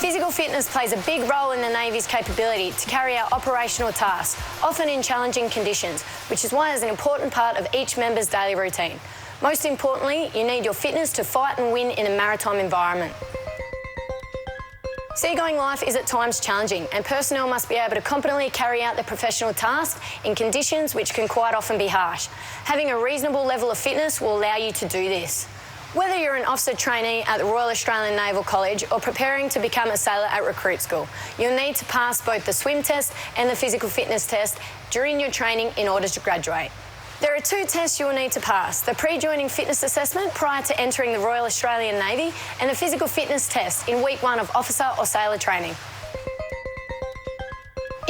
Physical fitness plays a big role in the Navy's capability to carry out operational tasks, often in challenging conditions, which is why it's an important part of each member's daily routine. Most importantly, you need your fitness to fight and win in a maritime environment. Seagoing life is at times challenging, and personnel must be able to competently carry out their professional tasks in conditions which can quite often be harsh. Having a reasonable level of fitness will allow you to do this. Whether you're an officer trainee at the Royal Australian Naval College or preparing to become a sailor at recruit school, you'll need to pass both the swim test and the physical fitness test during your training in order to graduate. There are 2 tests you will need to pass: the pre-joining fitness assessment prior to entering the Royal Australian Navy and the physical fitness test in week 1 of officer or sailor training.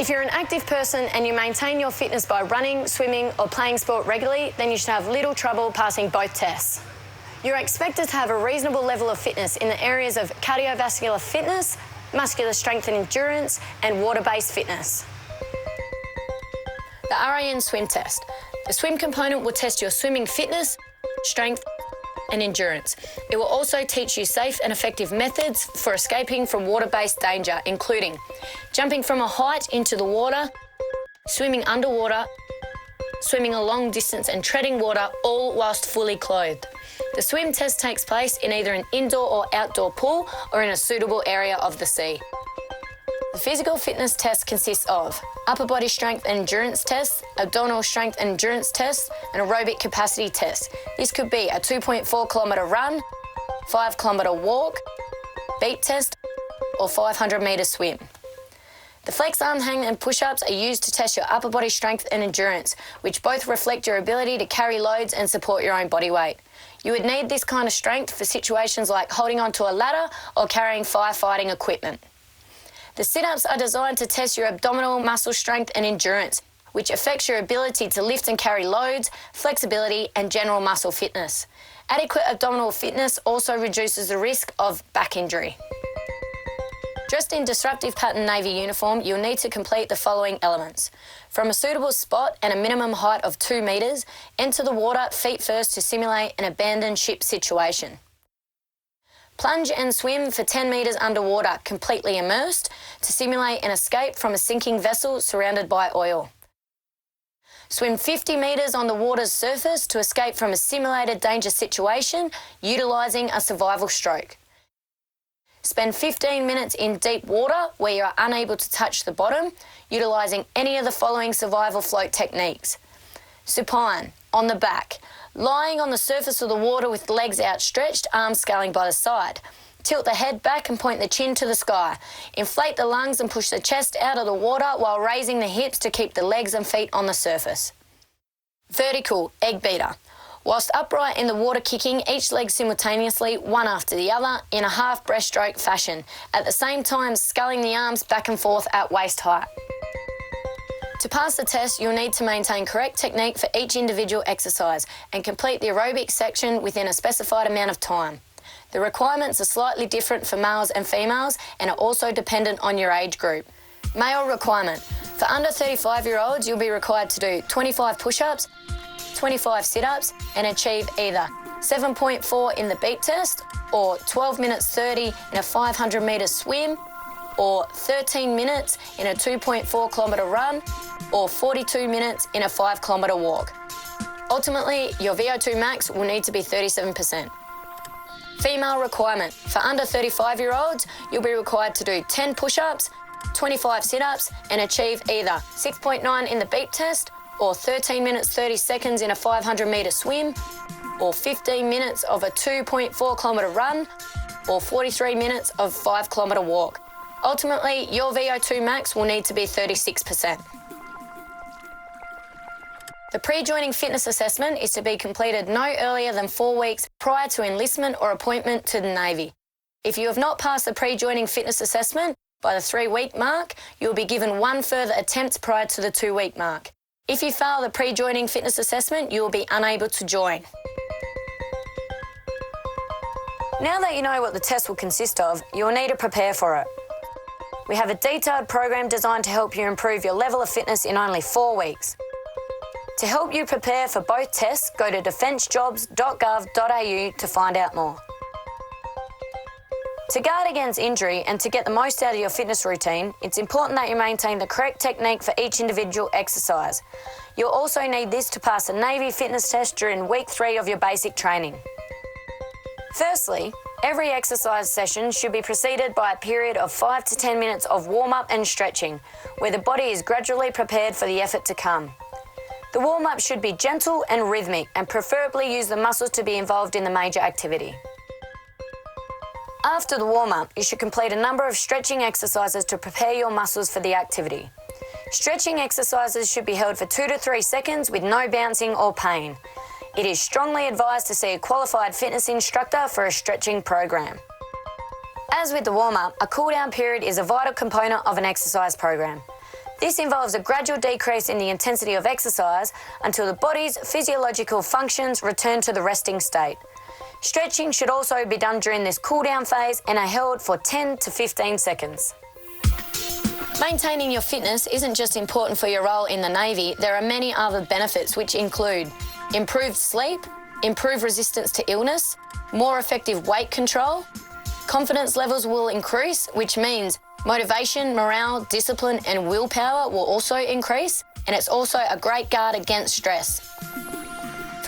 If you're an active person and you maintain your fitness by running, swimming or playing sport regularly, then you should have little trouble passing both tests. You're expected to have a reasonable level of fitness in the areas of cardiovascular fitness, muscular strength and endurance, and water-based fitness. The RAN swim test. The swim component will test your swimming fitness, strength, and endurance. It will also teach you safe and effective methods for escaping from water-based danger, including jumping from a height into the water, swimming underwater, swimming a long distance and treading water, all whilst fully clothed. The swim test takes place in either an indoor or outdoor pool or in a suitable area of the sea. The physical fitness test consists of upper body strength and endurance tests, abdominal strength and endurance tests, and aerobic capacity tests. This could be a 2.4 kilometre run, 5 kilometre walk, beat test, or 500 metre swim. The flex arm hang and push-ups are used to test your upper body strength and endurance, which both reflect your ability to carry loads and support your own body weight. You would need this kind of strength for situations like holding onto a ladder or carrying firefighting equipment. The sit-ups are designed to test your abdominal muscle strength and endurance, which affects your ability to lift and carry loads, flexibility, and general muscle fitness. Adequate abdominal fitness also reduces the risk of back injury. Dressed in disruptive pattern Navy uniform, you'll need to complete the following elements. From a suitable spot and a minimum height of 2 metres, enter the water feet first to simulate an abandoned ship situation. Plunge and swim for 10 metres underwater, completely immersed, to simulate an escape from a sinking vessel surrounded by oil. Swim 50 metres on the water's surface to escape from a simulated danger situation, utilising a survival stroke. Spend 15 minutes in deep water where you are unable to touch the bottom, utilising any of the following survival float techniques. Supine, on the back, lying on the surface of the water with legs outstretched, arms scaling by the side. Tilt the head back and point the chin to the sky. Inflate the lungs and push the chest out of the water while raising the hips to keep the legs and feet on the surface. Vertical, egg beater. Whilst upright in the water, kicking each leg simultaneously, one after the other, in a half breaststroke fashion, at the same time sculling the arms back and forth at waist height. To pass the test, you'll need to maintain correct technique for each individual exercise and complete the aerobic section within a specified amount of time. The requirements are slightly different for males and females and are also dependent on your age group. Male requirement. For under 35-year-olds, you'll be required to do 25 push-ups, 25 sit-ups and achieve either 7.4 in the beat test or 12 minutes 30 in a 500 metre swim or 13 minutes in a 2.4 kilometre run or 42 minutes in a 5 kilometre walk. Ultimately, your VO2 max will need to be 37%. Female requirement. For under 35-year-olds, you'll be required to do 10 push-ups, 25 sit-ups and achieve either 6.9 in the beat test or 13 minutes 30 seconds in a 500 metre swim, or 15 minutes of a 2.4 kilometre run, or 43 minutes of 5 kilometre walk. Ultimately, your VO2 max will need to be 36%. The pre-joining fitness assessment is to be completed no earlier than 4 weeks prior to enlistment or appointment to the Navy. If you have not passed the pre-joining fitness assessment by the 3-week mark, you will be given 1 further attempt prior to the 2-week mark. If you fail the pre-joining fitness assessment, you will be unable to join. Now that you know what the test will consist of, you will need to prepare for it. We have a detailed program designed to help you improve your level of fitness in only 4 weeks. To help you prepare for both tests, go to defencejobs.gov.au to find out more. To guard against injury and to get the most out of your fitness routine, it's important that you maintain the correct technique for each individual exercise. You'll also need this to pass a Navy fitness test during week 3 of your basic training. Firstly, every exercise session should be preceded by a period of 5 to 10 minutes of warm-up and stretching, where the body is gradually prepared for the effort to come. The warm-up should be gentle and rhythmic, and preferably use the muscles to be involved in the major activity. After the warm-up, you should complete a number of stretching exercises to prepare your muscles for the activity. Stretching exercises should be held for 2 to 3 seconds with no bouncing or pain. It is strongly advised to see a qualified fitness instructor for a stretching program. As with the warm-up, a cool-down period is a vital component of an exercise program. This involves a gradual decrease in the intensity of exercise until the body's physiological functions return to the resting state. Stretching should also be done during this cool-down phase and are held for 10 to 15 seconds. Maintaining your fitness isn't just important for your role in the Navy, there are many other benefits which include improved sleep, improved resistance to illness, more effective weight control. Confidence levels will increase, which means motivation, morale, discipline and willpower will also increase, and it's also a great guard against stress.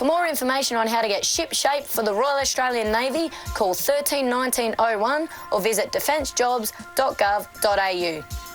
For more information on how to get ship-shape for the Royal Australian Navy, call 13 1901 or visit defencejobs.gov.au.